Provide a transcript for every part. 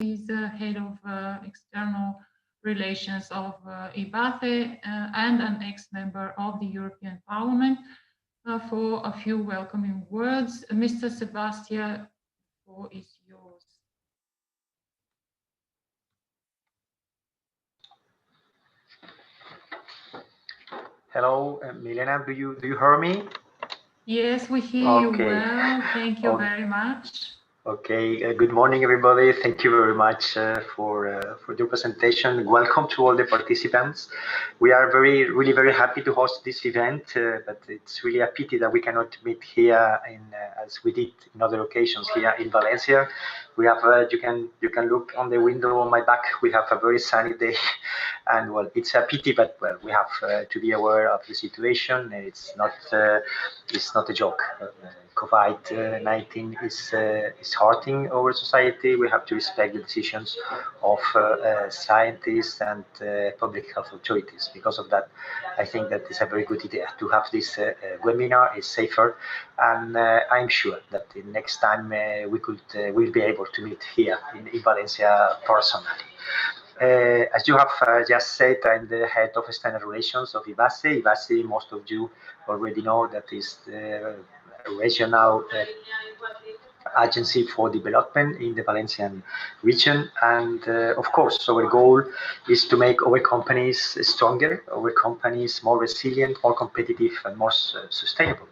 is head of external relations of IVACE and an ex-member of the European Parliament, for a few welcoming words. Mr. Sebastian, the floor is yours. Hello, Milena. Do you hear me? Yes, we hear you well. Thank you very much. Okay. Good morning, everybody. Thank you very much for your presentation. Welcome to all the participants. We are really very happy to host this event, but it's really a pity that we cannot meet here as we did in other occasions here in Valencia. We have you can look on the window on my back. We have a very sunny day. And well, it's a pity, but well, we have to be aware of the situation. It's not a joke. COVID-19 is hurting our society. We have to respect the decisions of scientists and public health authorities. Because of that, I think that it's a very good idea to have this webinar. It's safer, and I'm sure that the next time we'll be able to meet here in Valencia personally. As you have just said, I'm the head of external relations of IVACE. IVACE, most of you already know, that is the regional agency for development in the Valencian region. And of course, our goal is to make our companies stronger, our companies more resilient, more competitive, and more sustainable.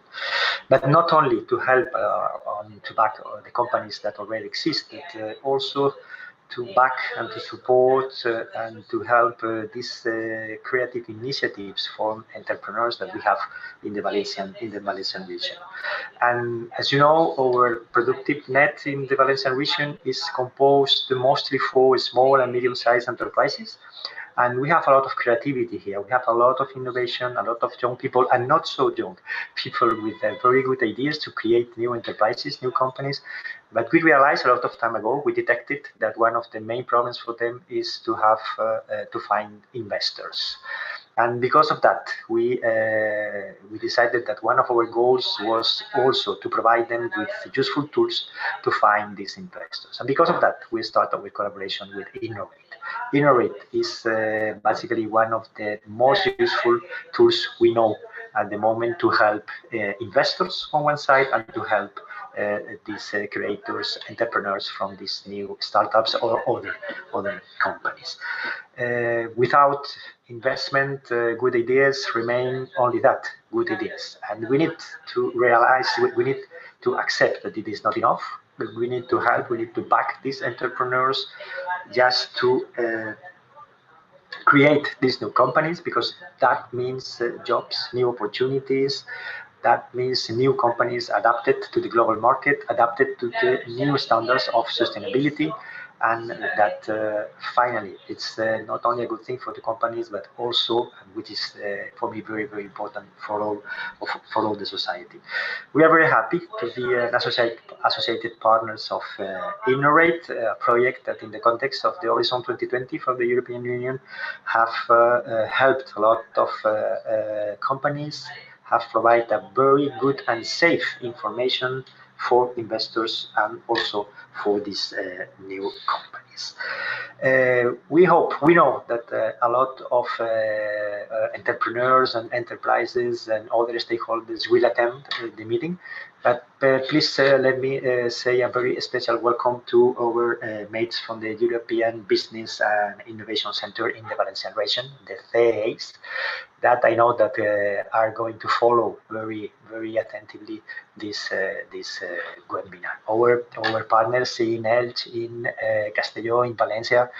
But not only to help to back the companies that already exist, but also to back and to support and to help these creative initiatives for entrepreneurs that we have in the Valencian region. And as you know, our productive net in the Valencian region is composed mostly for small and medium-sized enterprises. And we have a lot of creativity here. We have a lot of innovation, a lot of young people, and not so young people with very good ideas to create new enterprises, new companies. But we realized a lot of time ago, we detected that one of the main problems for them is to have to find investors. And because of that, we decided that one of our goals was also to provide them with useful tools to find these investors. And because of that, we started with collaboration with InnoRate. InnoRate is basically one of the most useful tools we know at the moment to help investors on one side and to help these creators, entrepreneurs from these new startups or other companies. Without investment, good ideas remain only that, good ideas. And we need to realize, we need to accept that it is not enough. But we need to help, we need to back these entrepreneurs just to create these new companies, because that means jobs, new opportunities. That means new companies adapted to the global market, adapted to the new standards of sustainability, and that finally it's not only a good thing for the companies, but also, which is for me very important, for all the society. We are very happy to be an associated partners of InnoRate, a project that in the context of the Horizon 2020 from the European Union have helped a lot of companies, have provided a very good and safe information for investors and also for these new companies. We know that a lot of entrepreneurs and enterprises and other stakeholders will attend the meeting, but please let me say a very special welcome to our mates from the European Business and Innovation Center in the Valencian region, the CEAs, that I know that are going to follow very attentively this webinar. Our partners in Elche, in Castelló, in Valencia,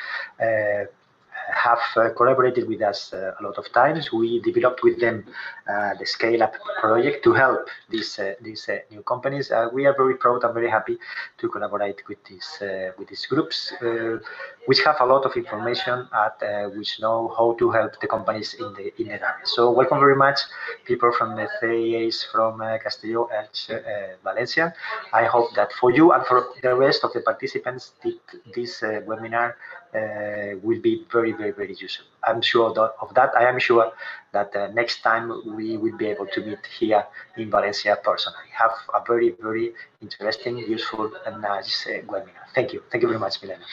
have collaborated with us a lot of times. We developed with them the scale-up project to help these new companies. We are very proud and very happy to collaborate with these groups, which have a lot of information which know how to help the companies in the area. So welcome very much, people from the CEAs from Castelló, Elche, Valencia. I hope that for you and for the rest of the participants, this webinar will be very useful. I'm sure of that. I am sure that next time we will be able to meet here in Valencia personally. Have a very, very interesting, useful, and nice webinar. Thank you. Thank you very much, Milena.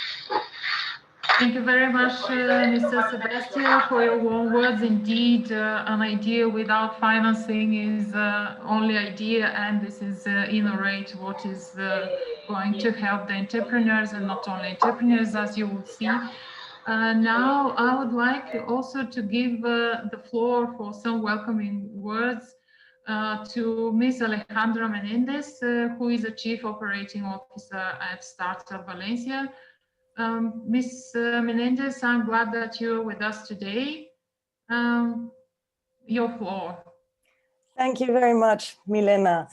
Thank you very much, Mr. Sebastian, for your warm words. Indeed, an idea without financing is only idea, and this is InnoRate, what is going to help the entrepreneurs, and not only entrepreneurs, as you will see. Now, I would like also to give the floor for some welcoming words to Ms. Alejandra Menendez, who is the Chief Operating Officer at Startup Valencia. Ms. Menendez, I'm glad that you're with us today. Your floor. Thank you very much, Milena.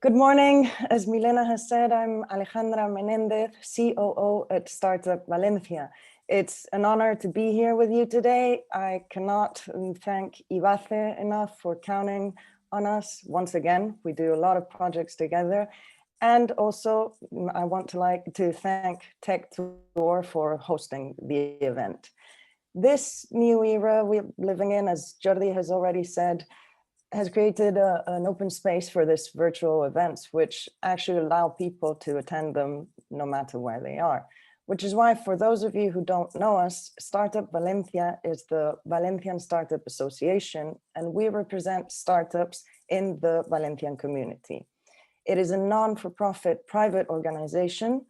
Good morning. As Milena has said, I'm Alejandra Menendez, COO at Startup Valencia. It's an honor to be here with you today. I cannot thank IVACE enough for counting on us. Once again, we do a lot of projects together. And also, I want to thank Tech2Or for hosting the event. This new era we're living in, as Jordi has already said, has created an open space for this virtual events, which actually allow people to attend them no matter where they are. Which is why, for those of you who don't know us, Startup Valencia is the Valencian Startup Association, and we represent startups in the Valencian community. It is a non-for-profit private organization,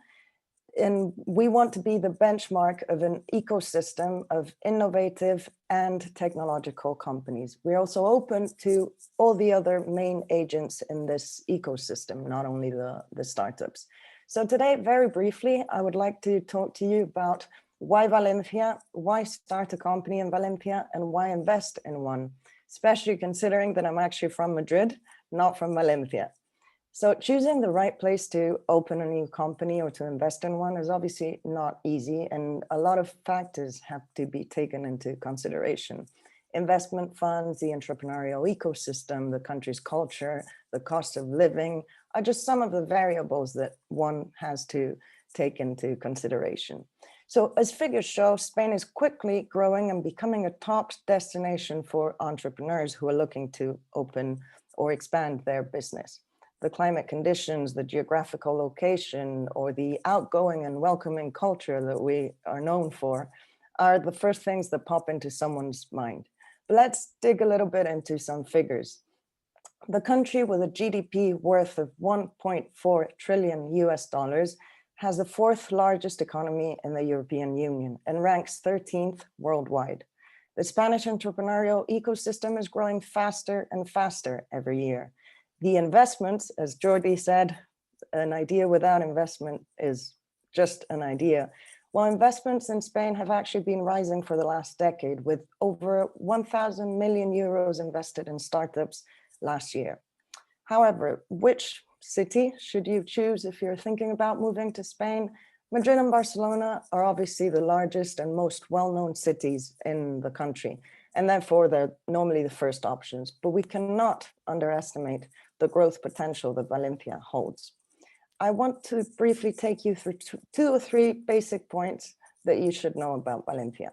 and we want to be the benchmark of an ecosystem of innovative and technological companies. We're also open to all the other main agents in this ecosystem, not only the startups. So today, very briefly, I would like to talk to you about why Valencia, why start a company in Valencia, and why invest in one, especially considering that I'm actually from Madrid, not from Valencia. So choosing the right place to open a new company or to invest in one is obviously not easy, and a lot of factors have to be taken into consideration. Investment funds, the entrepreneurial ecosystem, the country's culture, the cost of living are just some of the variables that one has to take into consideration. So as figures show, Spain is quickly growing and becoming a top destination for entrepreneurs who are looking to open or expand their business. The climate conditions, the geographical location, or the outgoing and welcoming culture that we are known for are the first things that pop into someone's mind. But let's dig a little bit into some figures. The country with a GDP worth of 1.4 trillion US dollars has the fourth largest economy in the European Union and ranks 13th worldwide. The Spanish entrepreneurial ecosystem is growing faster and faster every year. The investments, as Jordi said, an idea without investment is just an idea. While investments in Spain have actually been rising for the last decade, with over 1,000 million euros invested in startups last year. However, which city should you choose if you're thinking about moving to Spain? Madrid and Barcelona are obviously the largest and most well-known cities in the country, and therefore they're normally the first options, but we cannot underestimate the growth potential that Valencia holds. I want to briefly take you through two or three basic points that you should know about Valencia.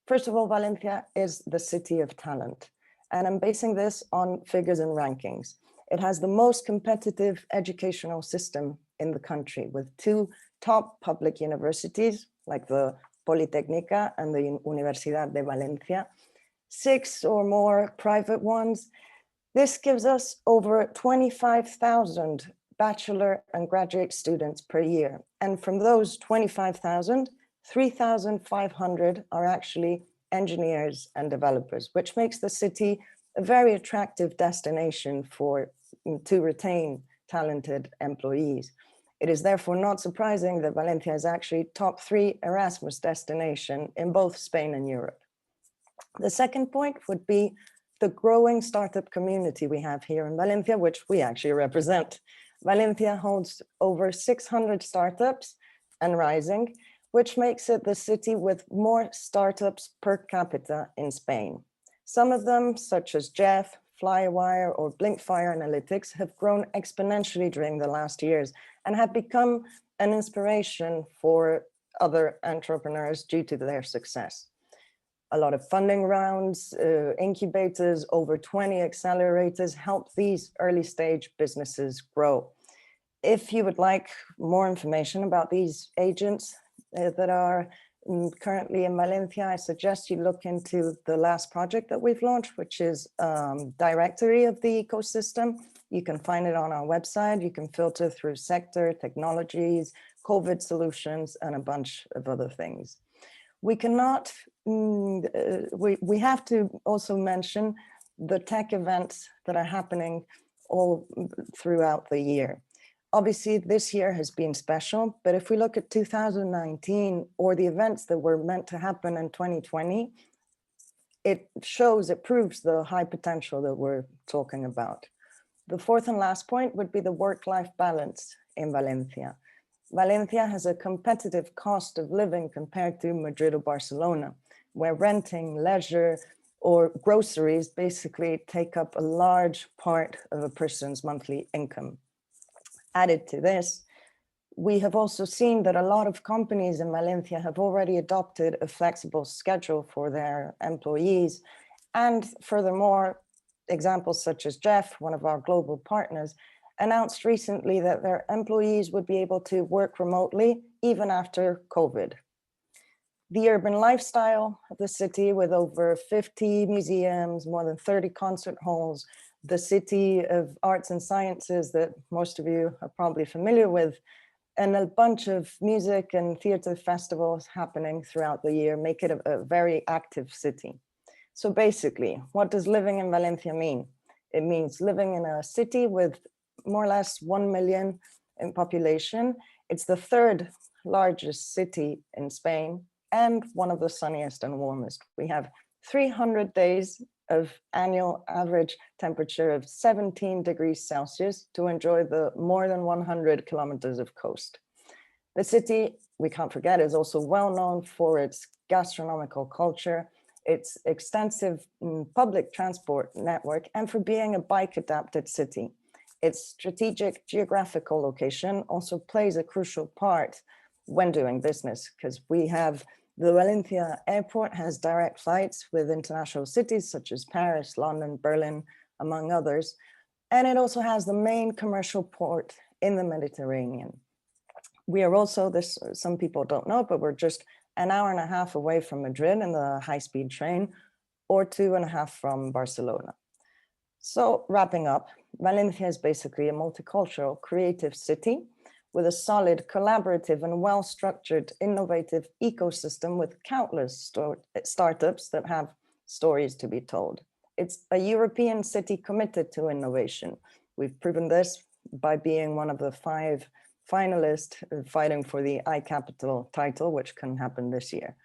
First of all, Valencia is the city of talent, and I'm basing this on figures and rankings. It has the most competitive educational system in the country, with two top public universities like the Politécnica and the Universidad de Valencia, 6 or more private ones. This gives us over 25,000 bachelor and graduate students per year. And from those 25,000, 3,500 are actually engineers and developers, which makes the city a very attractive destination to retain talented employees. It is therefore not surprising that Valencia is actually top 3 Erasmus destination in both Spain and Europe. The second point would be the growing startup community we have here in Valencia, which we actually represent. Valencia holds over 600 startups and rising, which makes it the city with more startups per capita in Spain. Some of them, such as Jeff, Flywire, or Blinkfire Analytics, have grown exponentially during the last years and have become an inspiration for other entrepreneurs due to their success. A lot of funding rounds, incubators, over 20 accelerators help these early stage businesses grow. If you would like more information about these agents that are currently in Valencia, I suggest you look into the last project that we've launched, which is directory of the ecosystem. You can find it on our website. You can filter through sector, technologies, COVID solutions, and a bunch of other things. We cannot, we have to also mention the tech events that are happening all throughout the year. Obviously, this year has been special, but if we look at 2019 or the events that were meant to happen in 2020, it proves the high potential that we're talking about. The fourth and last point would be the work-life balance in Valencia. Valencia has a competitive cost of living compared to Madrid or Barcelona, where renting, leisure, or groceries basically take up a large part of a person's monthly income. Added to this, we have also seen that a lot of companies in Valencia have already adopted a flexible schedule for their employees. And furthermore, examples such as Jeff, one of our global partners, announced recently that their employees would be able to work remotely even after COVID. The urban lifestyle of the city, with over 50 museums, more than 30 concert halls, the city of arts and sciences that most of you are probably familiar with, and a bunch of music and theater festivals happening throughout the year make it a very active city. So basically, what does living in Valencia mean? It means living in a city with more or less 1 million in population. It's the third largest city in Spain and one of the sunniest and warmest. We have 300 days of annual average temperature of 17 degrees Celsius to enjoy the more than 100 kilometers of coast. The city, we can't forget, is also well known for its gastronomical culture, its extensive public transport network, and for being a bike adapted city. Its strategic geographical location also plays a crucial part when doing business, because we have the Valencia airport has direct flights with international cities such as Paris, London, Berlin, among others. And it also has the main commercial port in the Mediterranean. We are also, some people don't know, but we're just an hour and a half away from Madrid in the high-speed train, or 2.5 from Barcelona. So wrapping up, Valencia is basically a multicultural, creative city with a solid, collaborative and well-structured, innovative ecosystem with countless startups that have stories to be told. It's a European city committed to innovation. We've proven this by being one of the 5 finalists fighting for the iCapital title, which can happen this year.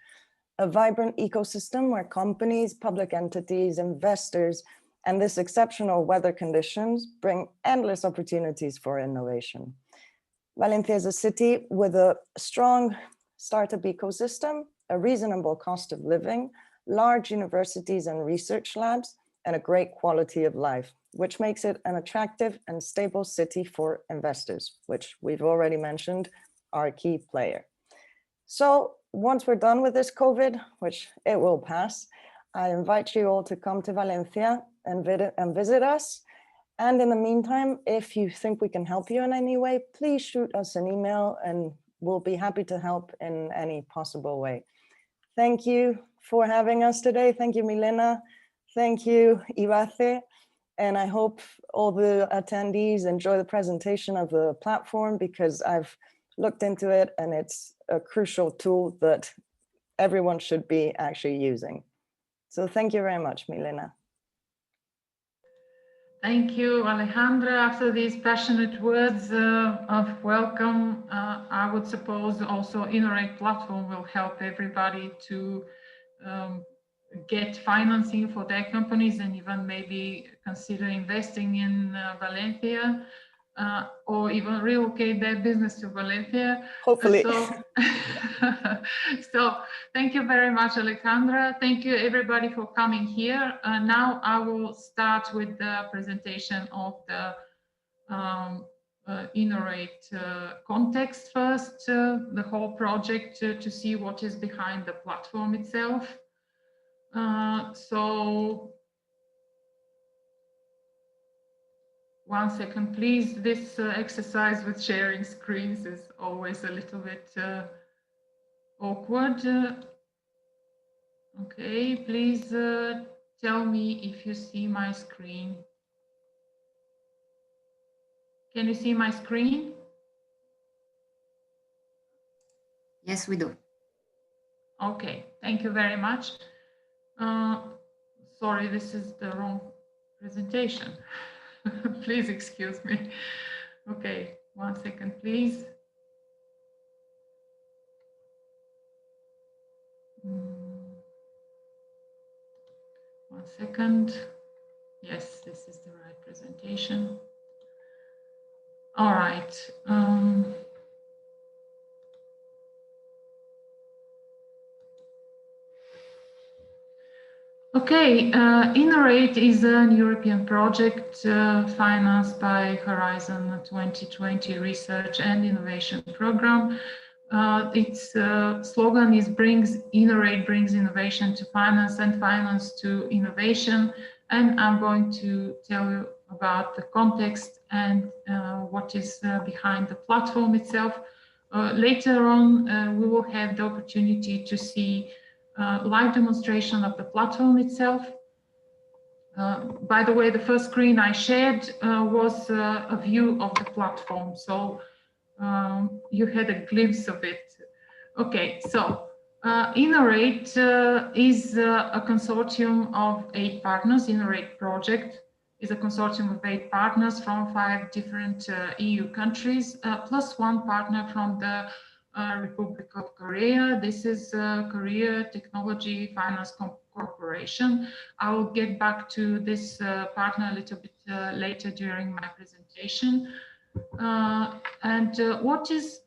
A vibrant ecosystem where companies, public entities, investors, and this exceptional weather conditions bring endless opportunities for innovation. Valencia is a city with a strong startup ecosystem, a reasonable cost of living, large universities and research labs, and a great quality of life, which makes it an attractive and stable city for investors, which we've already mentioned are a key player. So once we're done with this COVID, which it will pass, I invite you all to come to Valencia and visit us. And in the meantime, if you think we can help you in any way, please shoot us an email and we'll be happy to help in any possible way. Thank you for having us today. Thank you, Milena. Thank you, IVACE. And I hope all the attendees enjoy the presentation of the platform, because I've looked into it and it's a crucial tool that everyone should be actually using. So thank you very much, Milena. Thank you, Alejandra. After these passionate words of welcome, I would suppose also InnoRate platform will help everybody to get financing for their companies and even maybe consider investing in Valencia or even relocate their business to Valencia. Hopefully. So thank you very much, Alejandra. Thank you everybody for coming here. Now I will start with the presentation of the InnoRate context first, the whole project to see what is behind the platform itself. So one second, please. This exercise with sharing screens is always a little bit awkward. Okay, please tell me if you see my screen. Can you see my screen? Yes, we do. Okay, thank you very much. Sorry, this is the wrong presentation. Please excuse me. Okay, one second, please. One second. Yes, this is the right presentation. All right. Okay, InnoRate is an European project financed by Horizon 2020 Research and Innovation Program. Its slogan is InnoRate brings innovation to finance and finance to innovation. And I'm going to tell you about the context and what is behind the platform itself. Later on, we will have the opportunity to see live demonstration of the platform itself. By the way, the first screen I shared was a view of the platform, so you had a glimpse of it. Okay, so InnoRate is a consortium of 8 partners. InnoRate project is a consortium of 8 partners from 5 different EU countries, plus 1 partner from the Republic of Korea. This is Korea Technology Finance Corporation. I will get back to this partner a little bit later during my presentation. What is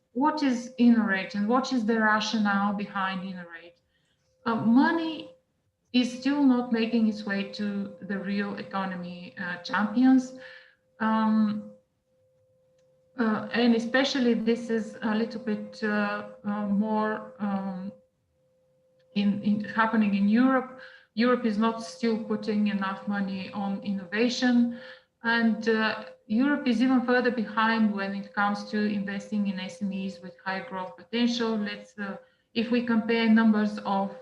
InnoRate and what is the rationale behind InnoRate? Money is still not making its way to the real economy champions. And especially this is a little bit more happening in Europe. Europe is not still putting enough money on innovation, and Europe is even further behind when it comes to investing in SMEs with high growth potential. If we compare numbers of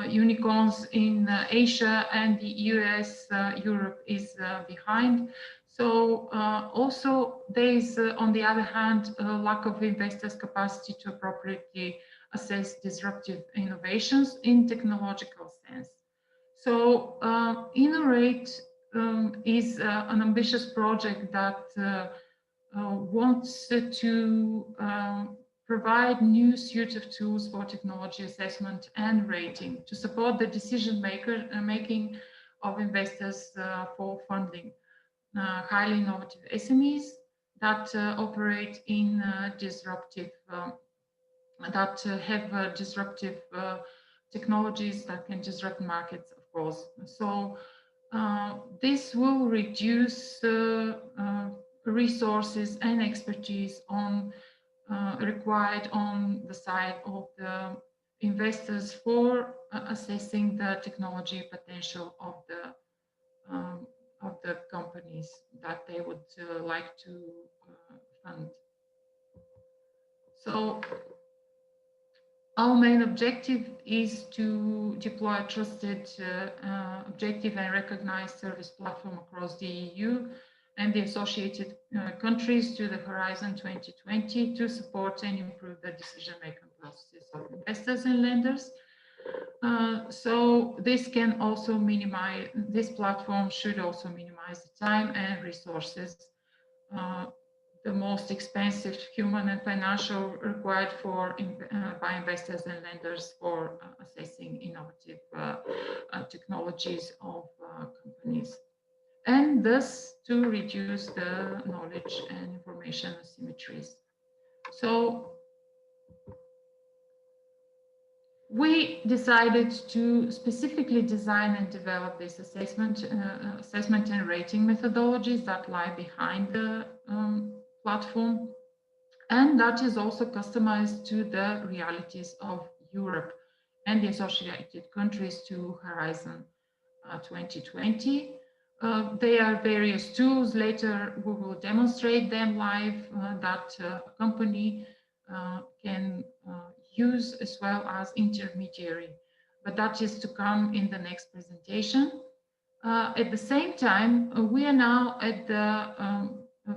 unicorns in Asia and the US, Europe is behind. So also there is, on the other hand, a lack of investors' capacity to appropriately assess disruptive innovations in technological sense. So InnoRate is an ambitious project that wants to provide new suite of tools for technology assessment and rating to support the decision making of investors for funding highly innovative SMEs that operate in disruptive, that have disruptive technologies that can disrupt markets, of course. So this will reduce resources and expertise required on the side of the investors for assessing the technology potential of the companies that they would like to fund. So our main objective is to deploy a trusted, objective and recognized service platform across the EU and the associated countries to the Horizon 2020 to support and improve the decision-making processes of investors and lenders. So this can also minimize, this platform should also minimize the time and resources, the most expensive human and financial required by investors and lenders for assessing innovative technologies of companies, and thus to reduce the knowledge and information asymmetries. So we decided to specifically design and develop this assessment and rating methodologies that lie behind the platform, and that is also customized to the realities of Europe and the associated countries to Horizon 2020. There are various tools. Later, we will demonstrate them live that a company can use as well as intermediary. But that is to come in the next presentation. At the same time, we are now at the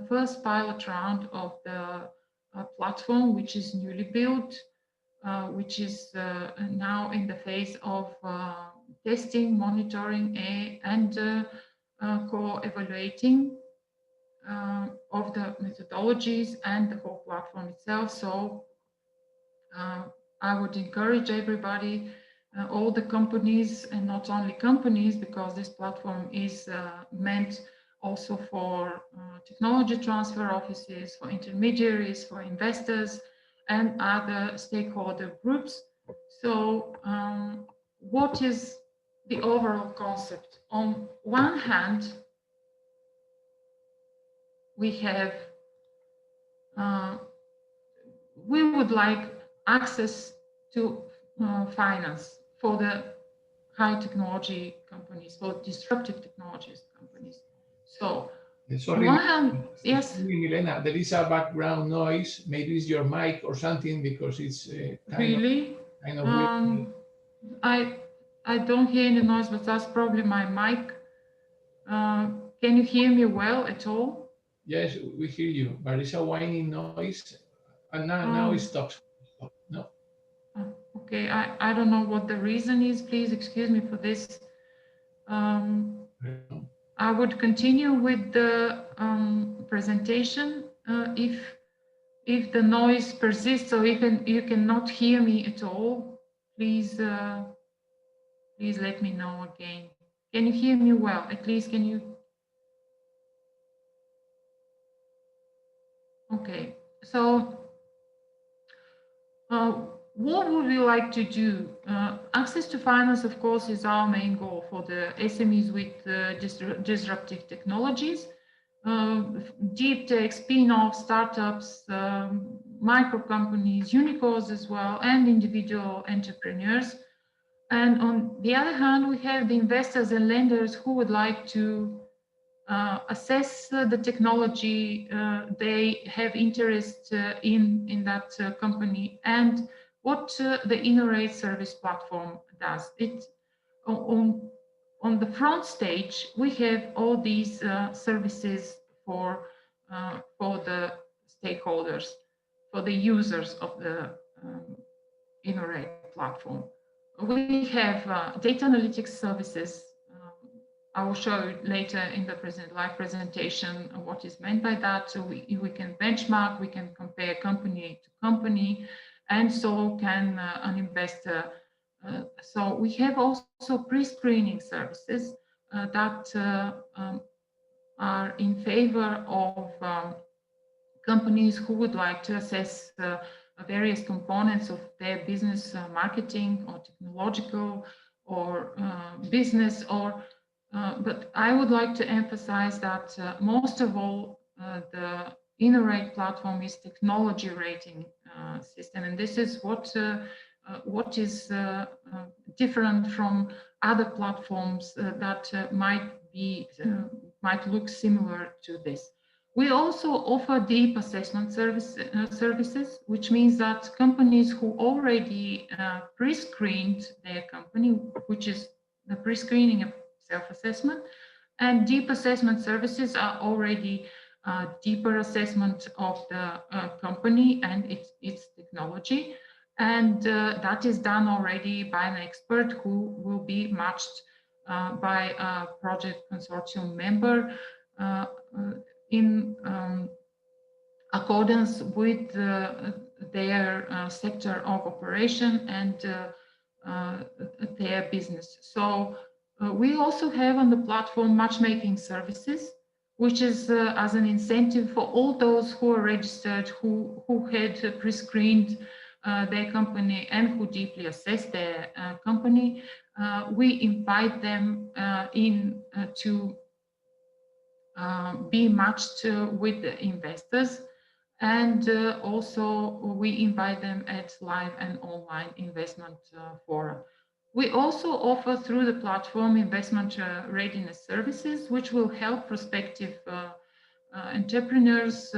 first pilot round of the platform, which is newly built, which is now in the phase of testing, monitoring, and co-evaluating of the methodologies and the whole platform itself. So I would encourage everybody, all the companies, and not only companies, because this platform is meant also for technology transfer offices, for intermediaries, for investors, and other stakeholder groups. So what is the overall concept? On one hand, we have, we would like access to finance for the high technology companies, for disruptive technologies companies. So, sorry, on one hand, yes. Milena, there is a background noise. Maybe it's your mic or something, because it's really kind of weird. I don't hear any noise, but that's probably my mic. Can you hear me well at all? Yes, we hear you, but it's a whining noise, and now it stops. No. Okay, I don't know what the reason is. Please excuse me for this. I would continue with the presentation if the noise persists, or if you cannot hear me at all. Please please let me know again. Can you hear me well? At least can you? Okay, so what would we like to do? Access to finance, of course, is our main goal for the SMEs with disruptive technologies. Deep tech, spin-off, startups, micro companies, unicorns as well, and individual entrepreneurs. And on the other hand, we have the investors and lenders who would like to assess the technology, they have interest in that company, and what the InnoRate service platform does. It on the front stage, we have all these services for the stakeholders, for the users of the InnoRate platform. We have data analytics services. I will show you later in the live presentation what is meant by that. So we can benchmark, we can compare company to company, and so can an investor. So we have also pre-screening services that are in favor of companies who would like to assess various components of their business, marketing or technological or business, or but I would like to emphasize that most of all, the InnoRate platform is technology rating system, and this is what is different from other platforms that might look similar to this. We also offer deep assessment services, which means that companies who already pre-screened their company, which is the pre-screening of self-assessment, and deep assessment services are already deeper assessment of the company and its technology. And that is done already by an expert who will be matched by a project consortium member in accordance with their sector of operation and their business. So we also have on the platform matchmaking services, which is as an incentive for all those who are registered, who had pre-screened their company and who deeply assess their company. We invite them to be matched with the investors, And also we invite them at live and online investment fora. We also offer through the platform investment readiness services, which will help prospective entrepreneurs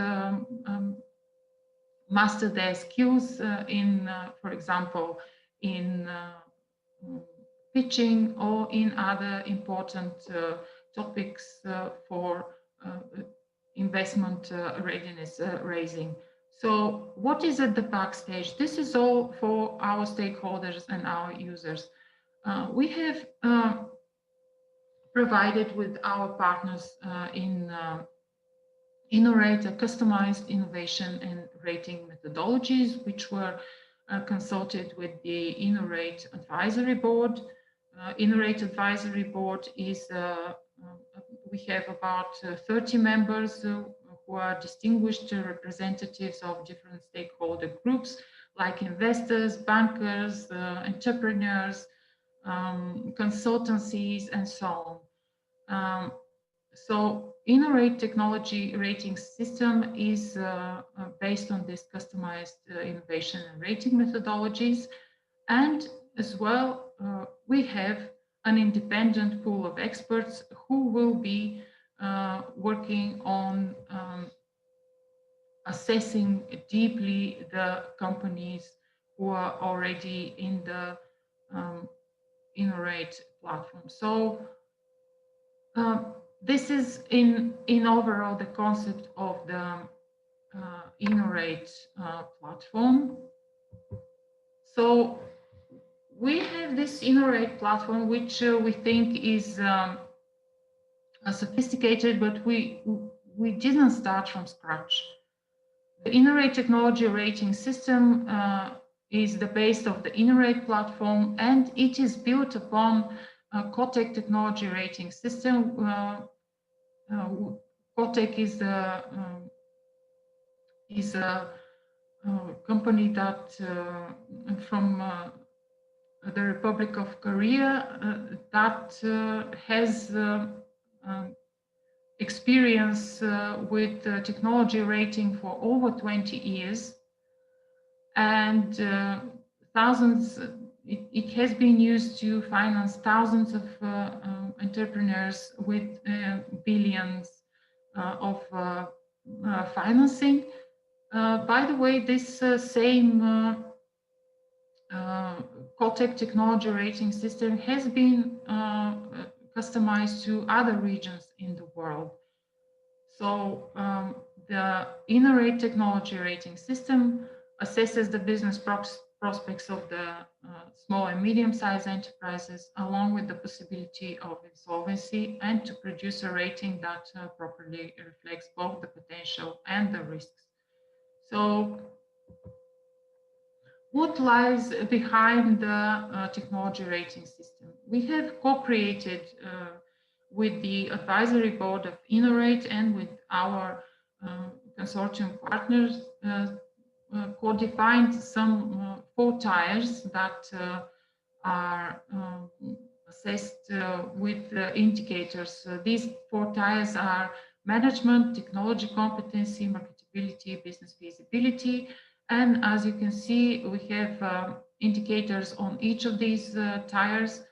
master their skills in, for example, in pitching or in other important topics for investment readiness raising. So what is at the backstage? This is all for our stakeholders and our users. We have provided with our partners in InnoRate a customized innovation and rating methodologies, which were consulted with the InnoRate Advisory Board. InnoRate Advisory Board is, we have about 30 members who are distinguished representatives of different stakeholder groups, like investors, bankers, entrepreneurs, consultancies, and so on. So InnoRate technology rating system is based on this customized innovation and rating methodologies. And as well, we have an independent pool of experts who will be working on assessing deeply the companies who are already in the InnoRate platform. So this is in overall the concept of the InnoRate platform. So we have this InnoRate platform, which we think is sophisticated, but we didn't start from scratch. The InnoRate technology rating system is the base of the InnoRate platform, and it is built upon Kotek technology rating system. Kotek is a company that from the Republic of Korea that has experience with technology rating for over 20 years, and thousands. It has been used to finance thousands of entrepreneurs with billions of financing. By the way, this same Kotek technology rating system has been customized to other regions in the world. So the InnoRate technology rating system assesses the business prospects of the small and medium-sized enterprises, along with the possibility of insolvency, and to produce a rating that properly reflects both the potential and the risks. So what lies behind the technology rating system? We have co-created with the advisory board of InnoRate and with our consortium partners co-defined some 4 tiers that are assessed with indicators. These 4 tiers are management, technology competency, marketability, business feasibility. And as you can see, we have indicators on each of these tiers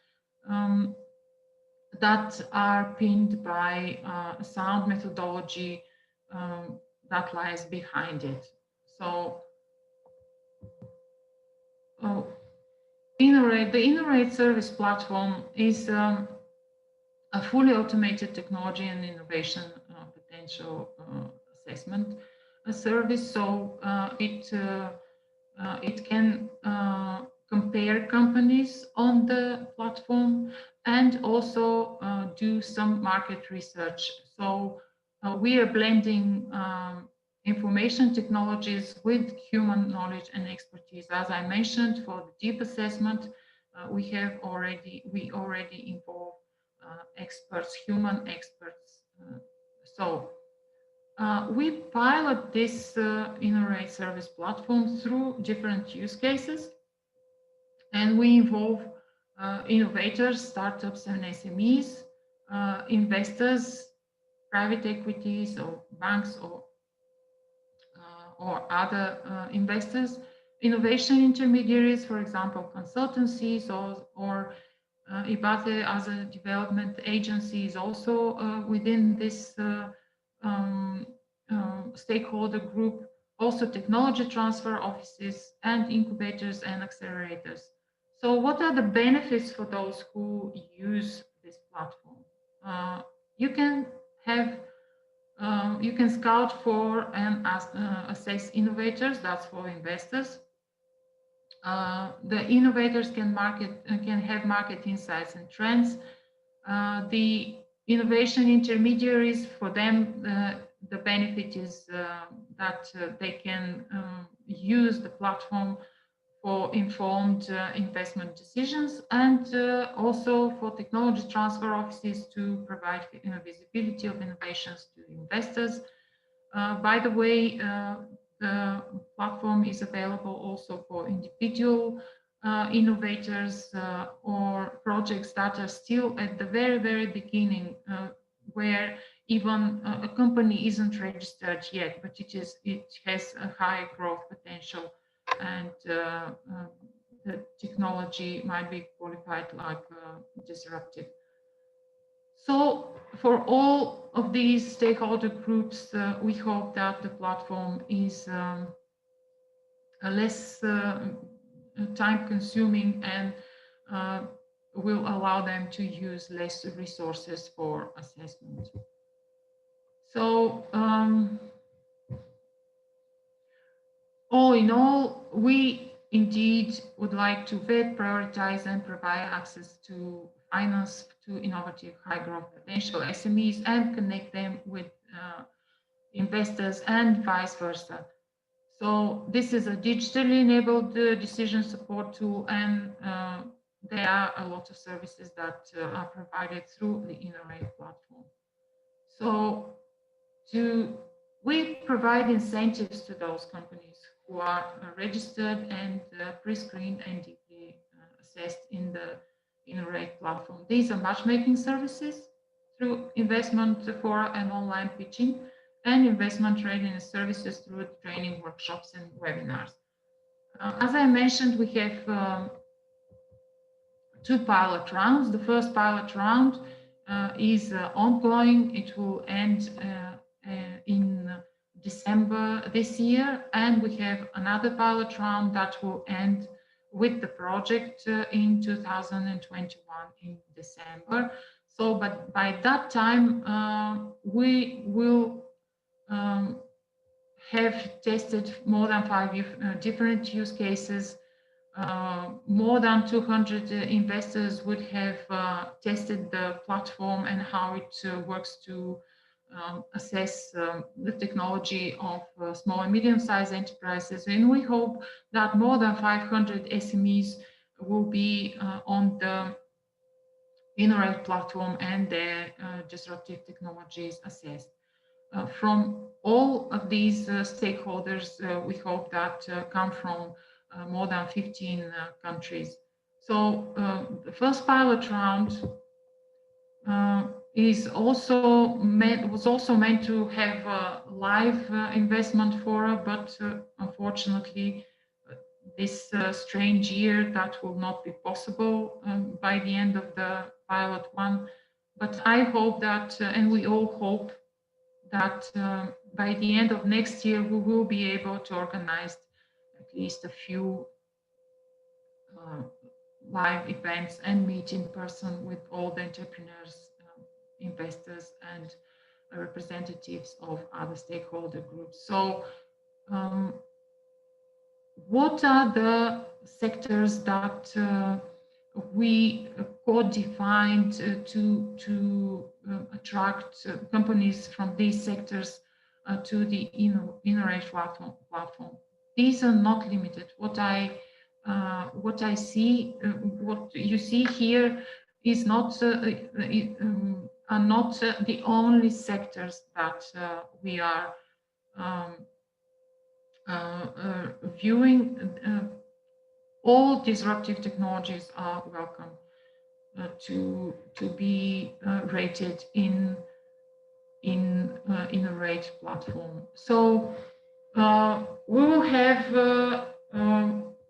that are pinned by a sound methodology that lies behind it. So the InnoRate service platform is a fully automated technology and innovation potential assessment service. So it can compare companies on the platform and also do some market research. So we are blending information technologies with human knowledge and expertise. As I mentioned, for the deep assessment, we already involve experts, human experts. We pilot this InnoRate service platform through different use cases, and we involve innovators, startups, and SMEs, investors, private equities, or banks, or other investors. Innovation intermediaries, for example, consultancies or IVACE as a development agency is also within this stakeholder group. Also technology transfer offices and incubators and accelerators. So what are the benefits for those who use this platform? You can scout for and assess innovators. That's for investors. The innovators can have market insights and trends. The innovation intermediaries, for them, the benefit is that they can use the platform for informed investment decisions, and also for technology transfer offices to provide visibility of innovations to investors. By the way, the platform is available also for individual innovators or projects that are still at the very, very beginning, where even a company isn't registered yet, but it has a high growth potential, and the technology might be qualified like disruptive. So for all of these stakeholder groups, we hope that the platform is less time-consuming and will allow them to use less resources for assessment. So all in all, we indeed would like to vet, prioritize, and provide access to finance to innovative high growth potential SMEs and connect them with investors and vice versa. So this is a digitally enabled decision support tool, and there are a lot of services that are provided through the InnoRate platform. So we provide incentives to those companies who are registered and pre-screened and deeply assessed in the InnoRate platform. These are matchmaking services through investment fora and online pitching, and investment readiness services through training workshops and webinars. As I mentioned, we have 2 pilot rounds. The first pilot round is ongoing. It will end in December this year, and we have another pilot round that will end with the project in 2021 in December. So, but by that time, we will have tested more than 5 different use cases. More than 200 investors would have tested the platform and how it works to assess the technology of small and medium-sized enterprises. And we hope that more than 500 SMEs will be on the InnoRate platform and their disruptive technologies assessed. From all of these stakeholders, we hope that come from more than 15 countries. So the first pilot round was also meant to have a live investment fora, but unfortunately, this strange year that will not be possible by the end of the pilot one. But I hope that, and we all hope that by the end of next year, we will be able to organize at least a few live events and meet in person with all the entrepreneurs, investors, and representatives of other stakeholder groups. So what are the sectors that we co-defined to attract companies from these sectors to the InnoRate platform? These are not limited. What I see, what you see here is not are not the only sectors that we are viewing. All disruptive technologies are welcome to be rated in InnoRate platform. So We will have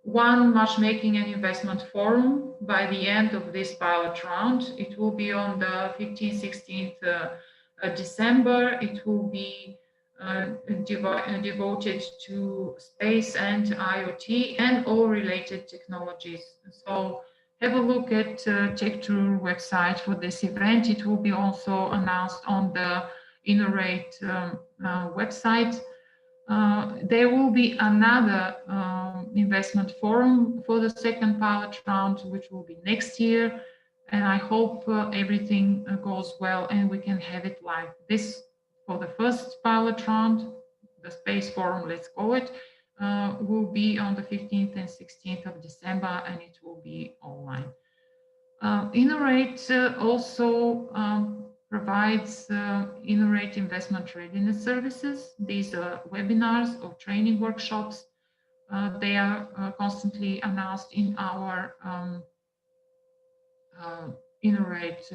one matchmaking and investment forum by the end of this pilot round. It will be on the 15th, 16th December. It will be devoted to space and IoT and all related technologies. So have a look at TechTour website for this event. It will be also announced on the InnoRate website. There will be another investment forum for the second pilot round, which will be next year. And I hope everything goes well and we can have it live. This for the first pilot round, the space forum, let's call it, will be on the 15th and 16th of December, and it will be online. InnoRate also provides InnoRate investment readiness services. These are webinars or training workshops. They are constantly announced in our InnoRate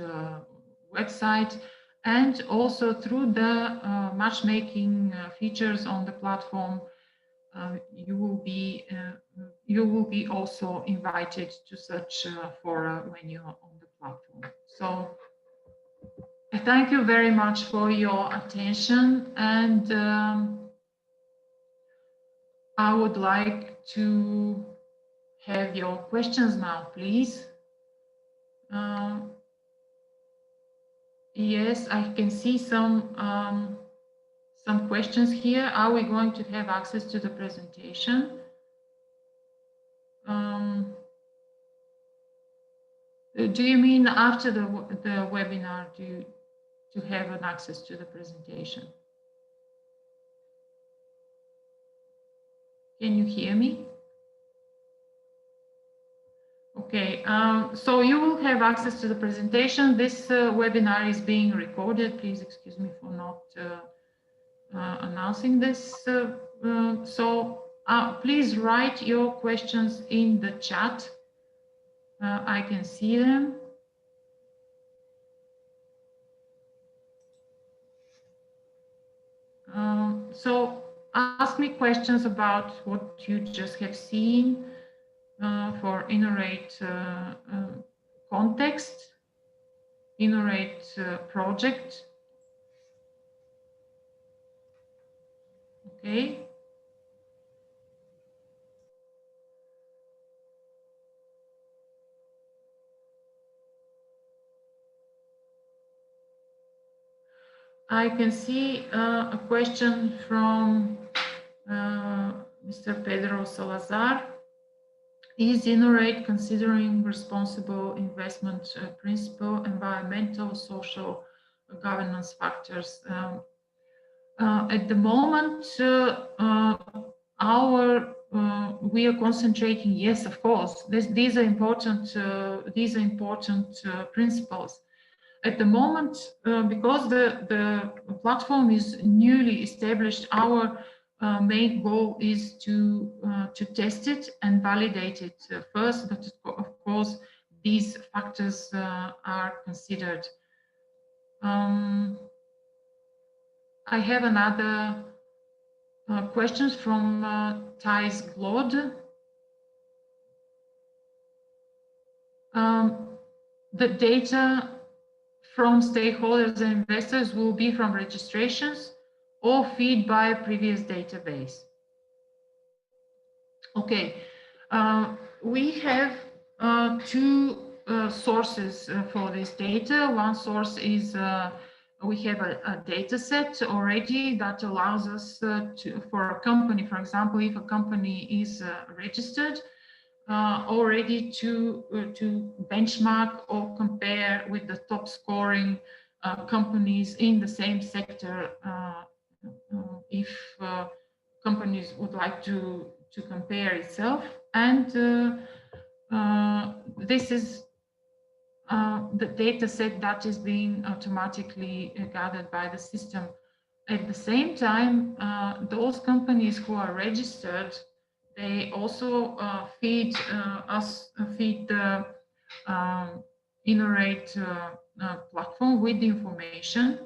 website, and also through the matchmaking features on the platform. You will be also invited to such fora when you're on the platform. So I thank you very much for your attention, and I would like to have your questions now, please. Yes, I can see some questions here. Are we going to have access to the presentation? Do you mean after the webinar to have an access to the presentation? Can you hear me? Okay, so you will have access to the presentation. This webinar is being recorded. Please excuse me for not announcing this. So please write your questions in the chat. I can see them. So ask me questions about what you just have seen for InnoRate context, InnoRate project. Okay. I can see a question from Mr. Pedro Salazar. Is InnoRate considering responsible investment principle, environmental, social governance factors? At the moment, we are concentrating. Yes, of course. These are important. These are important principles. At the moment, because the platform is newly established, our main goal is to test it and validate it first. But of course, these factors are considered. I have another question from Thijs Glod. The data from stakeholders and investors will be from registrations or feed by previous database. Okay, we have two sources for this data. One source is we have a data set already that allows us for a company, for example, if a company is registered, already to benchmark or compare with the top scoring companies in the same sector. If companies would like to compare itself, and this is the data set that is being automatically gathered by the system. At the same time, those companies who are registered, they also feed the InnoRate platform with the information,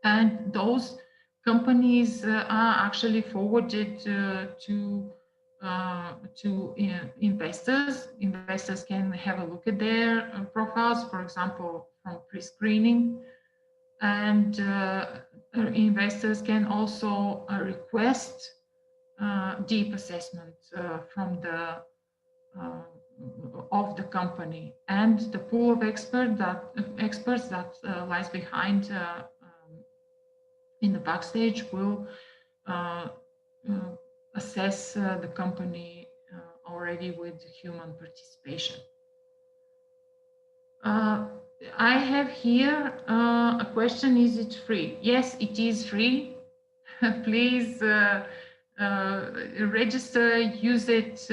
and those companies are actually forwarded to investors. Investors can have a look at their profiles, for example, from pre-screening, and investors can also request deep assessment from the of the company, and the pool of experts that lies behind in the backstage will assess the company already with human participation. I have here a question: is it free? Yes, it is free. Please register, use it,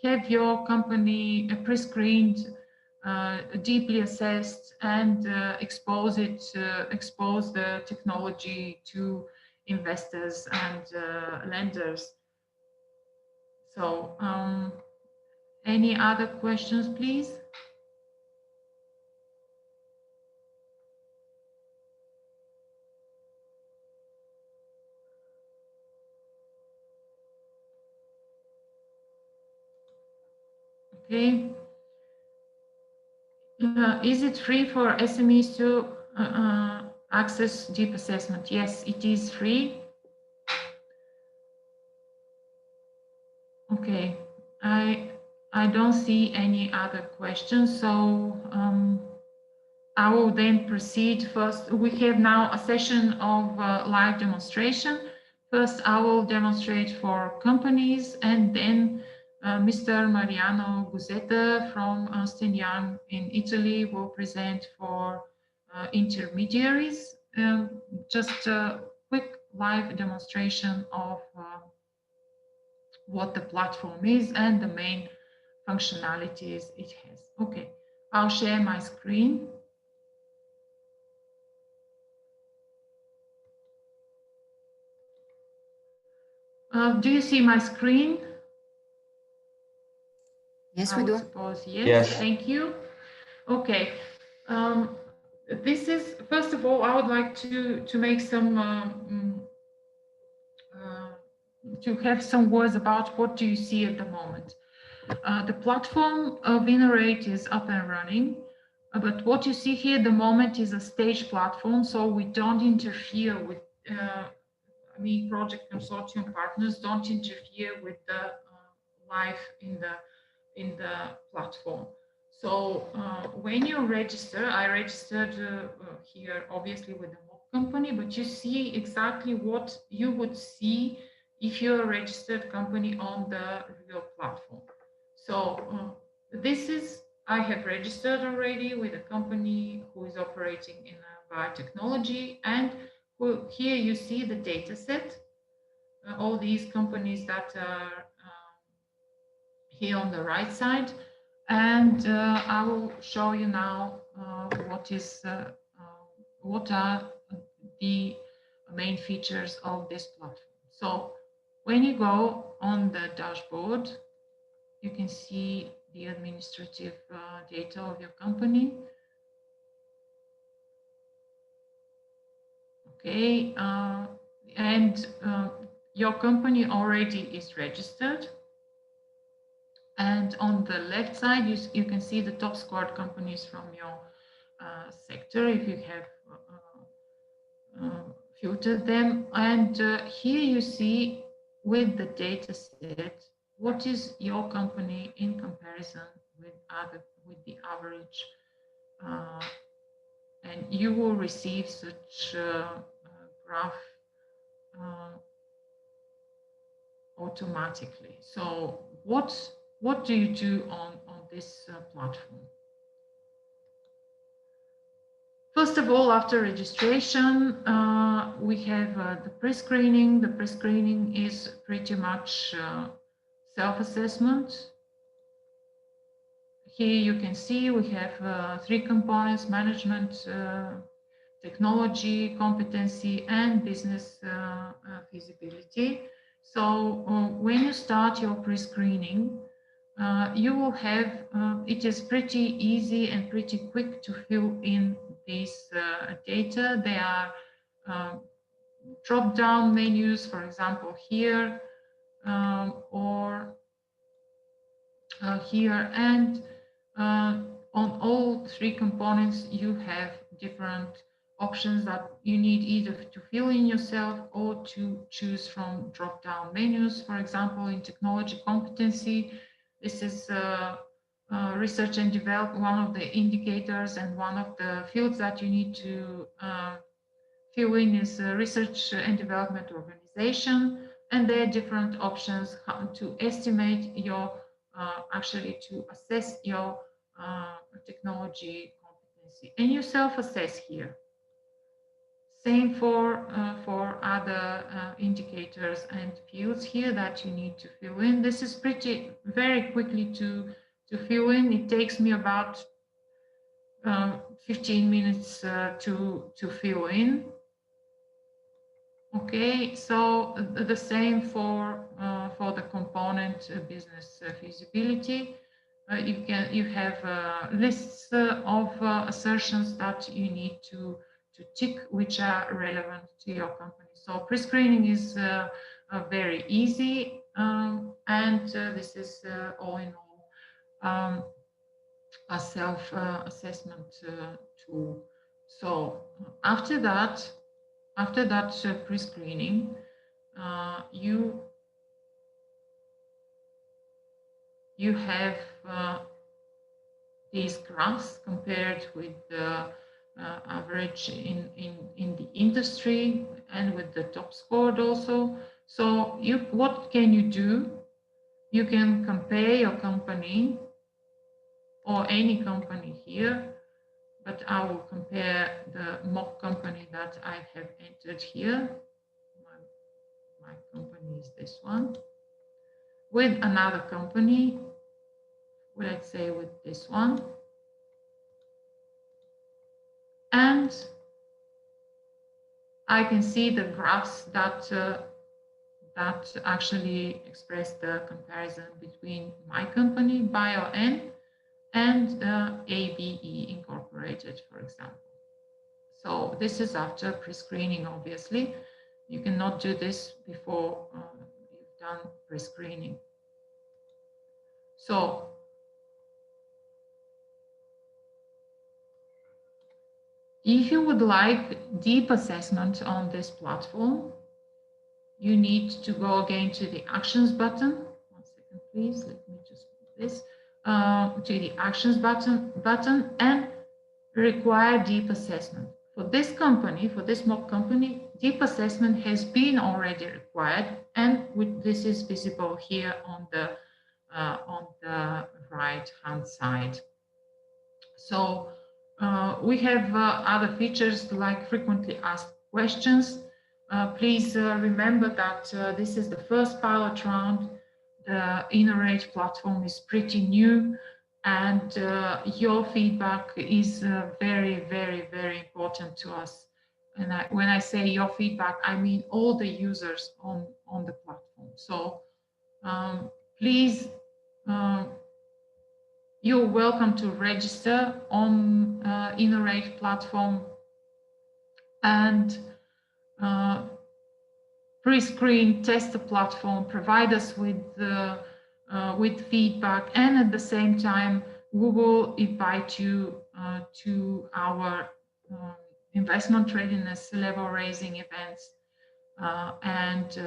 have your company pre-screened, deeply assessed, and expose the technology to investors and lenders. So, any other questions, please? Okay. Is it free for SMEs to access deep assessment? Yes, it is free. Okay, I don't see any other questions, so I will then proceed. First, we have now a session of live demonstration. First, I will demonstrate for companies, and then Mr. Mariano Guzetta from Ernst & Young in Italy will present for intermediaries. Just a quick live demonstration of what the platform is and the main functionalities it has. Okay, I'll share my screen. Do you see my screen? Yes, we do. Suppose yes. Thank you. Okay. This is, first of all, I would like to make some to have some words about what do you see at the moment. The platform of InnoRate is up and running, but what you see here at the moment is a stage platform, so we don't interfere with we project consortium partners don't interfere with the life in the platform. So when you register, I registered here obviously with the mock company, but you see exactly what you would see if you're a registered company on the real platform. So this is, I have registered already with a company who is operating in biotechnology, and here you see the data set, all these companies that are here on the right side, and I will show you now what are the main features of this platform. So when you go on the dashboard, you can see the administrative data of your company. Okay, and your company already is registered. And on the left side, you can see the top scored companies from your sector, if you have filtered them. And here you see with the data set, what is your company in comparison with the average. And you will receive such a graph automatically. So what do you do on this platform? First of all, after registration, we have the pre-screening. The pre-screening is pretty much self-assessment. Here you can see we have 3 components: management, technology, competency, and business feasibility. So when you start your pre-screening, you will have, it is pretty easy and pretty quick to fill in these data. There are drop-down menus, for example, here or here, and on all three components you have different options that you need either to fill in yourself or to choose from drop-down menus. For example, in technology competency, this is research and development, one of the indicators and one of the fields that you need to fill in is research and development organization, and there are different options to estimate your actually to assess your technology competency, and you self-assess here. Same for other indicators and fields here that you need to fill in. This is very quickly to fill in. It takes me about 15 minutes to fill in. Okay, so the same for the component business feasibility. You have lists of assertions that you need to tick, which are relevant to your company. So pre-screening is very easy, and this is all in all a self-assessment tool. So after that pre-screening, you have these graphs compared with the average in the industry and with the top scored also. So what can you do? You can compare your company or any company here, but I will compare the mock company that I have entered here. My company is this one, with another company, let's say with this one. And I can see the graphs that actually express the comparison between my company, BioN, and ABE Incorporated, for example. So this is after pre-screening, obviously. You cannot do this before you've done pre-screening. So if you would like deep assessment on this platform, you need to go again to the actions button. 1 second, please. Let me just put this to the actions button and require deep assessment. For this company, for this mock company, deep assessment has been already required, and this is visible here on the right-hand side. So we have other features like frequently asked questions. Please remember that this is the first pilot round. The InnoRate platform is pretty new, and your feedback is very, very, very important to us. And when I say your feedback, I mean all the users on the platform. So please, you're welcome to register on InnoRate platform and pre-screen, test the platform, provide us with feedback, and at the same time, we will invite you to our investment readiness level raising events and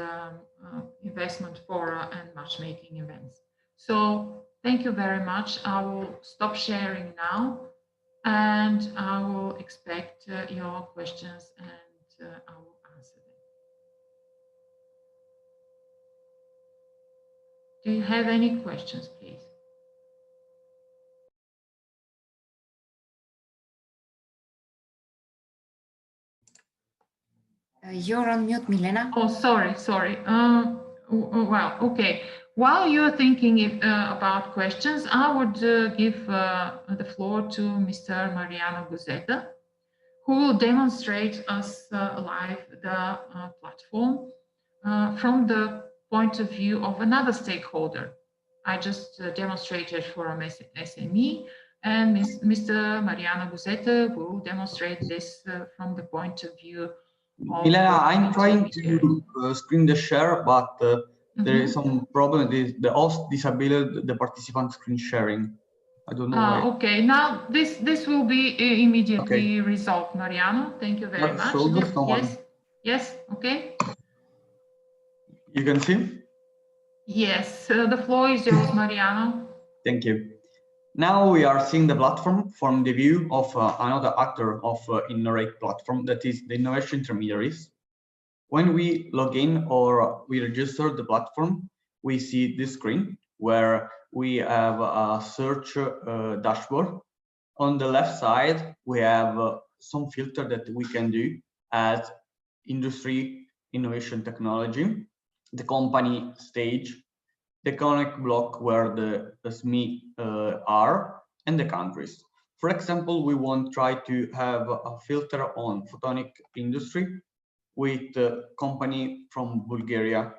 investment fora and matchmaking events. So thank you very much. I will stop sharing now, and I will expect your questions, and I will answer them. Do you have any questions, please? You're on mute, Milena. Oh, sorry. Well, okay. While you're thinking about questions, I would give the floor to Mr. Mariano Guzeta, who will demonstrate us live the platform from the point of view of another stakeholder. I just demonstrated for a SME, and Mr. Mariano Busetta will demonstrate this from the point of view of Milena, I'm trying to screen the share, but there is some problem. The host disabled the participant screen sharing. I don't know why. Okay, now this will be immediately resolved, Mariano. Thank you very much. Yes, okay. You can see? Yes, the floor is yours, Mariano. Thank you. Now we are seeing the platform from the view of another actor of InnoRate platform, that is the innovation intermediaries. When we log in or we register the platform, we see this screen where we have a search dashboard. On the left side, we have some filter that we can do as industry, innovation, technology, the company stage, the economic block where the SME are, and the countries. For example, we want try to have a filter on photonic industry with the company from Bulgaria.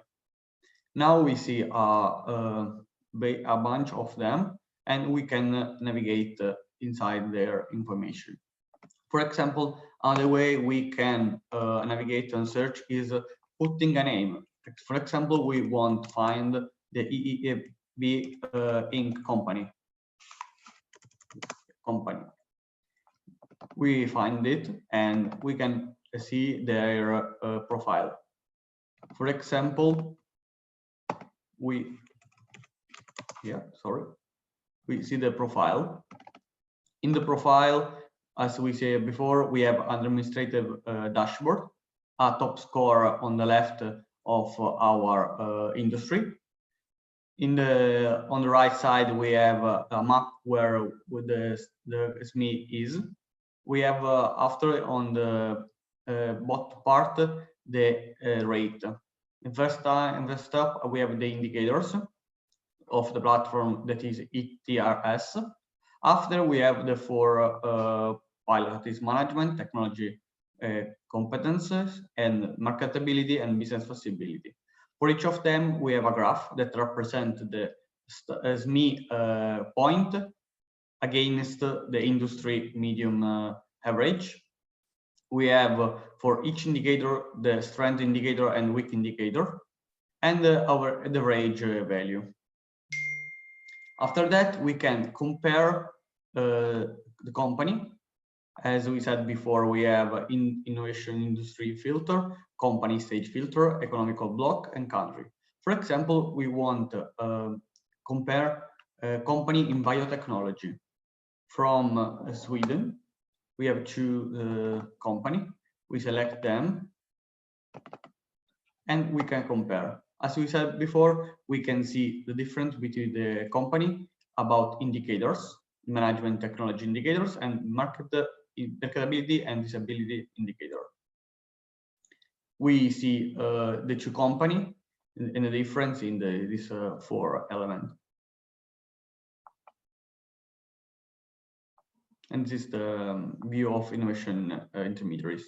Now we see a bunch of them, and we can navigate inside their information. For example, another way we can navigate and search is putting a name. For example, we want to find the EEB Inc. company. We find it, and we can see their profile. For example, we see the profile. In the profile, as we said before, we have an administrative dashboard, a top score on the left of our industry. On the right side, we have a map where the SME is. We have after on the bottom part the rate. In first step, we have the indicators of the platform, that is ETRS. After we have the four pilot, that is management, technology, competences, and marketability and business feasibility. For each of them, we have a graph that represents the SME point against the industry medium average. We have for each indicator the strength indicator and weak indicator, and our average value. After that, we can compare the company. As we said before, we have innovation industry filter, company stage filter, economical block, and country. For example, we want to compare a company in biotechnology from Sweden. We have two companies. We select them, and we can compare. As we said before, we can see the difference between the company about indicators, management technology indicators, and marketability and disability indicator. We see the two companies and the difference in these four elements. And this is the view of innovation intermediaries.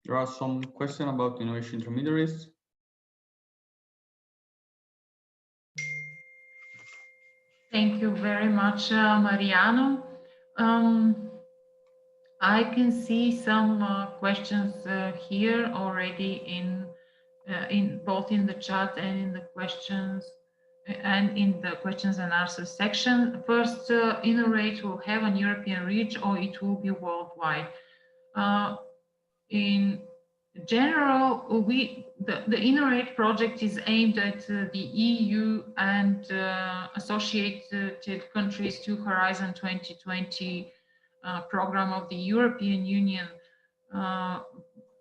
There are some questions about innovation intermediaries. Thank you very much, Mariano. I can see some questions here already in both in the chat and in the questions and answers section. First, InnoRate will have an European reach, or it will be worldwide. In general, the InnoRate project is aimed at the EU and associated countries to Horizon 2020 program of the European Union,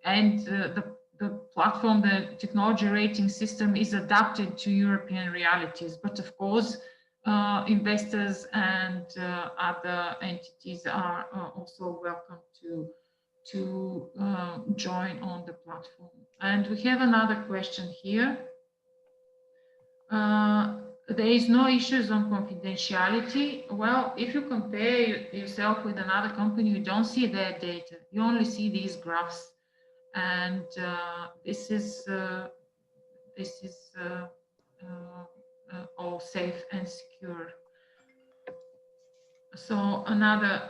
and the platform, the technology rating system, is adapted to European realities. But of course, investors and other entities are also welcome to join on the platform. And we have another question here. There is no issues on confidentiality. Well, if you compare yourself with another company, you don't see their data. You only see these graphs. and this is all safe and secure. So another,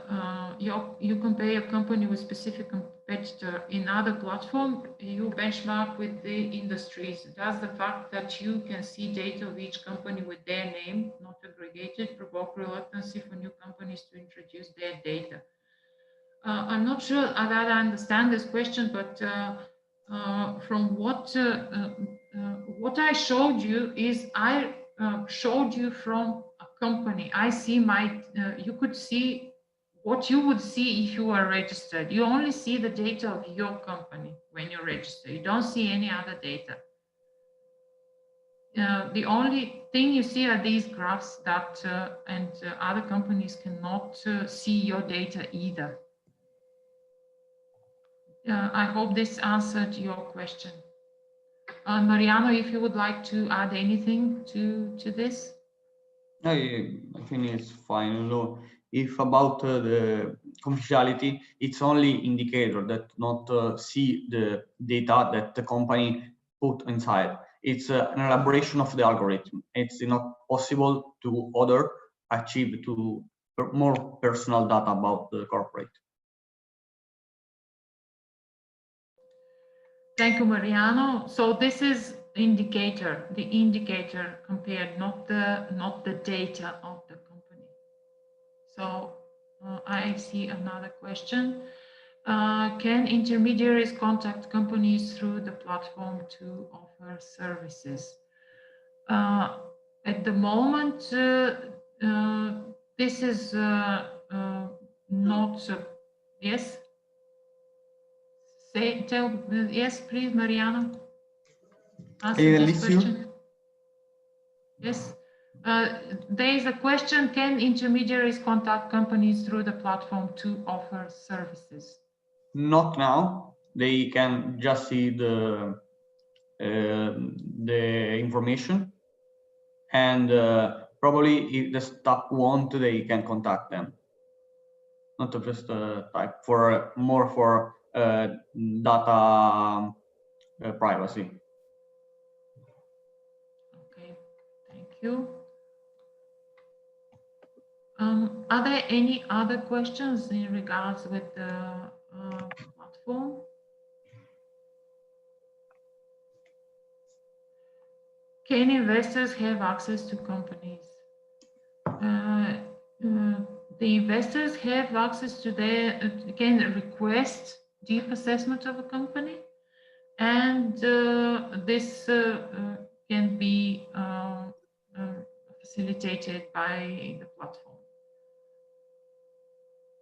you compare your company with specific competitor in other platform, you benchmark with the industries. Does the fact that you can see data of each company with their name, not aggregated, provoke reluctancy for new companies to introduce their data? I'm not sure that I understand this question, but from what I showed you is I showed you from a company. I see my, you could see what you would see if you are registered. You only see the data of your company when you register. You don't see any other data. The only thing you see are these graphs that, and other companies cannot see your data either. I hope this answered your question. Mariano, if you would like to add anything to this? I think it's fine. No, if about the confidentiality, it's only indicator that not see the data that the company put inside. It's an elaboration of the algorithm. It's not possible to other achieve to more personal data about the corporate. Thank you, Mariano. So this is indicator, the indicator compared, not the data of the company. So I see another question. Can intermediaries contact companies through the platform to offer services? At the moment, this is not, yes? Yes, please, Mariano. Answer this question. Yes. There is a question, can intermediaries contact companies through the platform to offer services? Not now. They can just see the information, and probably if the staff want, they can contact them. Not the first type, for more for data privacy. Okay, thank you. Are there any other questions in regards with the platform? Can investors have access to companies? The investors have access to their, can request deep assessment of a company, and this can be facilitated by the platform.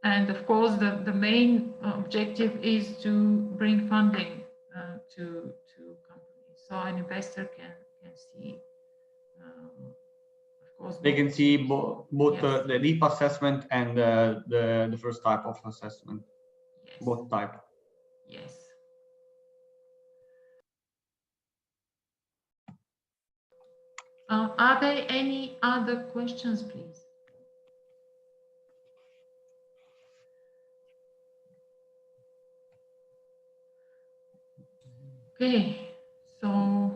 And of course, the main objective is to bring funding to companies. So an investor can see, of course, they can see both yes. The deep assessment and the first type of assessment, Yes. both type. Yes. Are there any other questions, please? Okay, so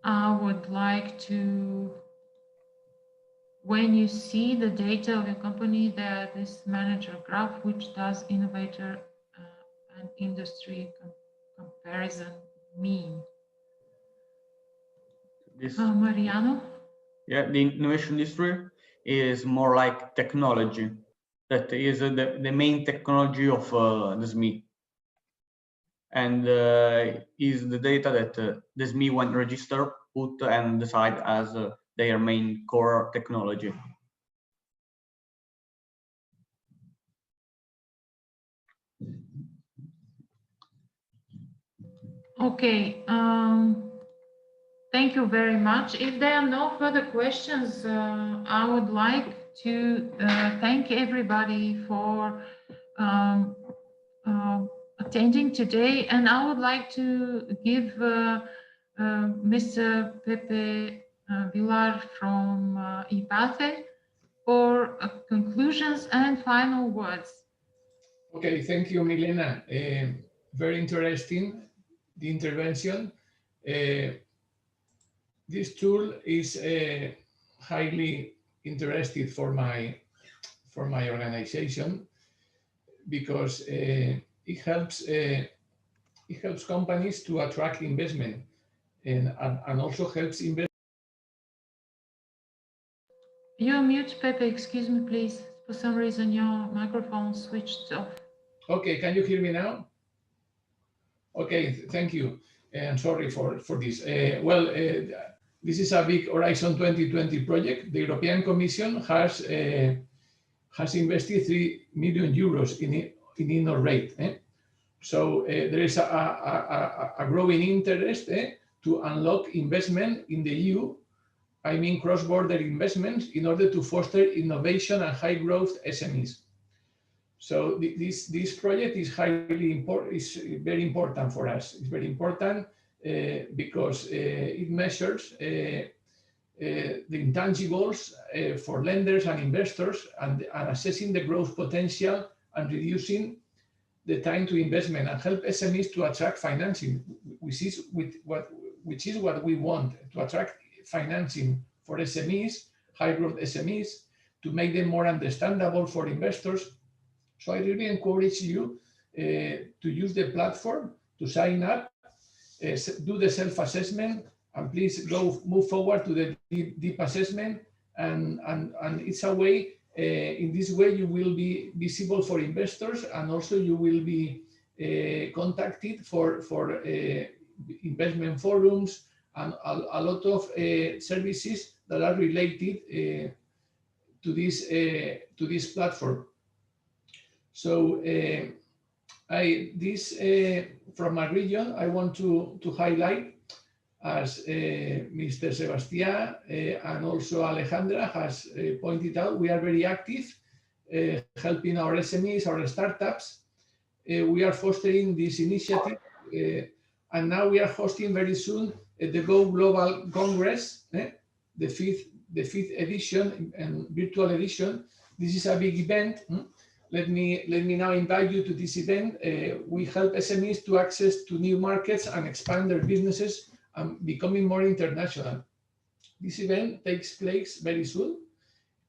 I would like to, when you see the data of your company, there this manager graph, which does innovator and industry comparison mean? This, Mariano? yeah, the innovation industry is more like technology. That is the main technology of the SME. And is the data that the SME, when register, put and decide as their main core technology. Okay, thank you very much. If there are no further questions, I would like to thank everybody for attending today, and I would like to give Mr. Pepe Villar from IVACE for conclusions and final words. Okay, thank you, Milena. Very interesting, the intervention. This tool is highly interested for my organization because it helps companies to attract investment and also helps investors. You're mute, Pepe. Excuse me, please. For some reason, your microphone switched off. Okay, can you hear me now? Okay, thank you. I'm sorry for this. This is a big Horizon 2020 project. The European Commission has invested 3 million euros in InnoRate. So there is a growing interest to unlock investment in the EU. I mean cross-border investments in order to foster innovation and high-growth SMEs. So this project is highly important. It's very important for us. It's very important because it measures the intangibles for lenders and investors and assessing the growth potential and reducing the time to investment and help SMEs to attract financing, which is what we want, to attract financing for SMEs, high growth SMEs, to make them more understandable for investors. So I really encourage you to use the platform, to sign up, do the self-assessment, and please move forward to the deep assessment. And it's a way, in this way, you will be visible for investors, and also you will be contacted for investment forums and a lot of services that are related to this platform. So from my region, I want to highlight, as Mr. Sebastián and also Alejandra has pointed out, we are very active helping our SMEs, our startups. We are fostering this initiative, and now we are hosting very soon the Go Global Congress, the fifth edition and virtual edition. This is a big event. Let me now invite you to this event. We help SMEs to access to new markets and expand their businesses and becoming more international. This event takes place very soon.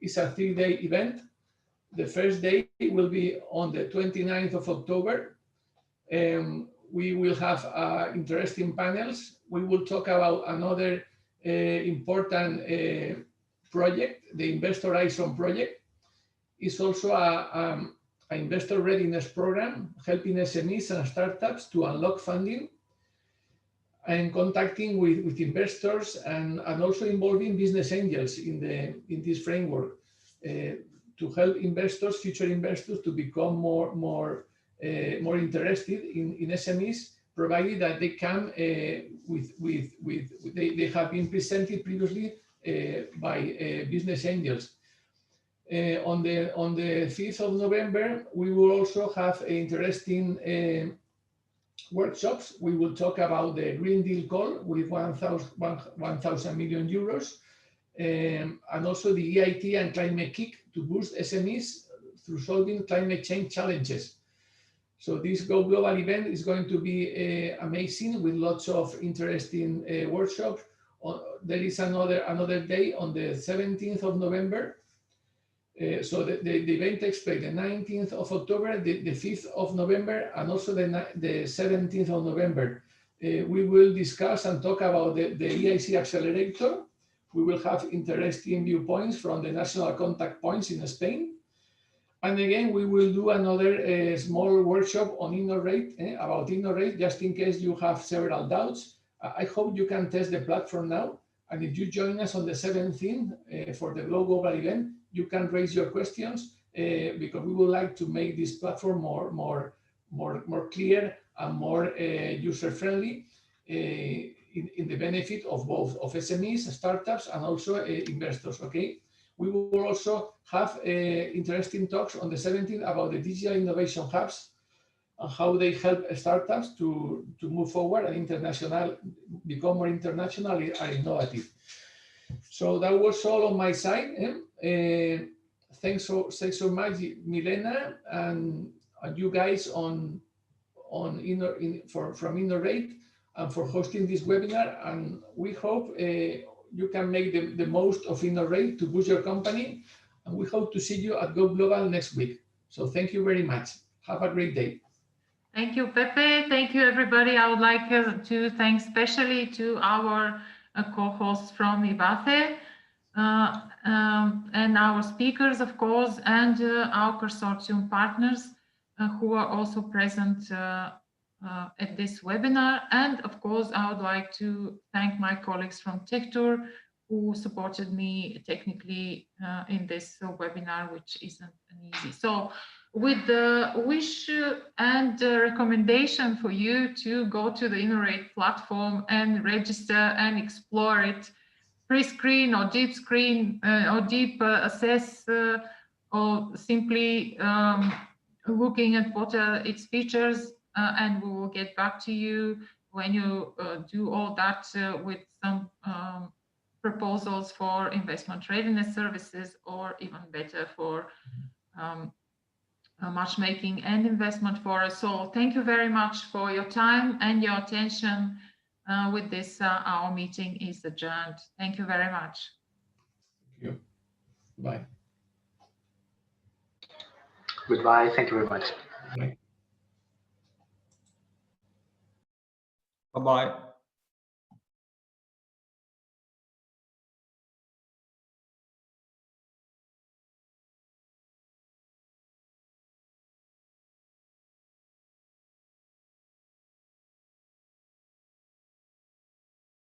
It's a 3-day event. The first day will be on the 29th of October. We will have interesting panels. We will talk about another important project, the Investor Horizon project. It's also an investor readiness program, helping SMEs and startups to unlock funding and contacting with investors and also involving business angels in this framework to help investors, future investors, to become more interested in SMEs, provided that they come they have been presented previously by business angels. On the 5th of November, we will also have interesting workshops. We will talk about the Green Deal call with 1,000 million euros, and also the EIT and climate kick to boost SMEs through solving climate change challenges. So this Go Global event is going to be amazing, with lots of interesting workshops. There is another day on the 17th of November. So the event takes place the 19th of October, the 5th of November, and also the 17th of November. We will discuss and talk about the EIC accelerator. We will have interesting viewpoints from the national contact points in Spain. And again, we will do another small workshop on InnoRate, about InnoRate, just in case you have several doubts. I hope you can test the platform now. And if you join us on the 17th for the global event, you can raise your questions because we would like to make this platform more clear and more user-friendly in the benefit of both of SMEs, startups, and also investors. Okay. We will also have interesting talks on the 17th about the digital innovation hubs and how they help startups to move forward and become more international and innovative. So that was all on my side. Thanks so much, Milena, and you guys from InnoRate and for hosting this webinar. And we hope you can make the most of InnoRate to boost your company. And we hope to see you at Go Global next week. So thank you very much. Have a great day. Thank you, Pepe. Thank you, everybody. I would like to thank especially to our co-hosts from IVACE and our speakers, of course, and our consortium partners who are also present at this webinar. And of course, I would like to thank my colleagues from Tech-Tour who supported me technically in this webinar, which isn't easy. So with the wish and recommendation for you to go to the InnoRate platform and register and explore it, pre-screen or deep screen or deep assess or simply looking at what are its features, and we will get back to you when you do all that with some proposals for investment readiness services, or even better for matchmaking and investment for us. So thank you very much for your time and your attention. With this, our meeting is adjourned. Thank you very much. Thank you. Bye. Goodbye. Thank you very much. Bye. Bye-bye.